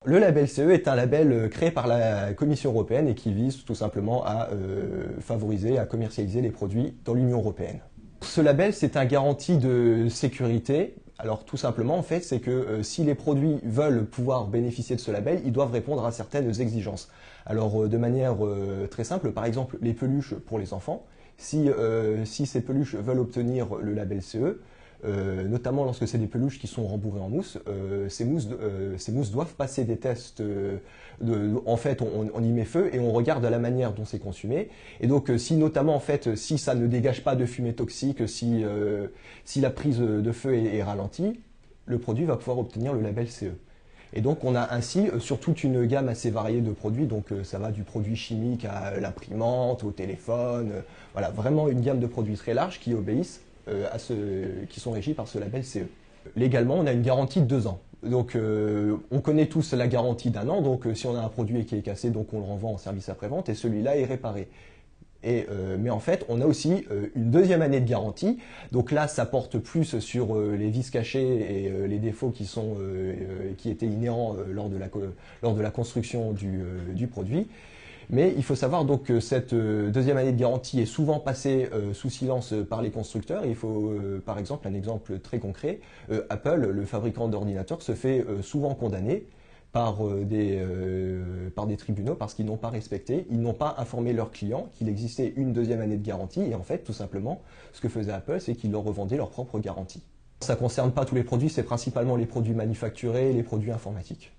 Le label CE est un label créé par la Commission européenne et qui vise tout simplement à favoriser, à commercialiser les produits dans l'Union européenne. Ce label, c'est un garantie de sécurité. Alors tout simplement, en fait, c'est que si les produits veulent pouvoir bénéficier de ce label, ils doivent répondre à certaines exigences. Alors de manière très simple, par exemple, les peluches pour les enfants, si ces peluches veulent obtenir le label CE, notamment lorsque c'est des peluches qui sont rembourrées en mousse, ces mousses doivent passer des tests. En fait, on y met feu et on regarde la manière dont c'est consumé. Et donc, si notamment, en fait, si ça ne dégage pas de fumée toxique, si la prise de feu est ralentie, le produit va pouvoir obtenir le label CE. Et donc on a ainsi sur toute une gamme assez variée de produits, donc ça va du produit chimique à l'imprimante, au téléphone, voilà, vraiment une gamme de produits très large qui obéissent qui sont régis par ce label CE. Légalement, on a une garantie de 2 ans. Donc on connaît tous la garantie d'1 an, donc si on a un produit qui est cassé, donc on le renvoie en service après-vente et celui-là est réparé. Mais en fait, on a aussi une deuxième année de garantie. Donc là, ça porte plus sur les vices cachés et les défauts qui étaient inhérents lors de la construction du produit. Mais il faut savoir donc que cette deuxième année de garantie est souvent passée sous silence par les constructeurs. Il faut, par exemple, un exemple très concret, Apple, le fabricant d'ordinateurs, se fait souvent condamner par des tribunaux parce qu'ils n'ont pas respecté, ils n'ont pas informé leurs clients qu'il existait une deuxième année de garantie et en fait, tout simplement, ce que faisait Apple, c'est qu'ils leur revendaient leur propre garantie. Ça ne concerne pas tous les produits, c'est principalement les produits manufacturés et les produits informatiques.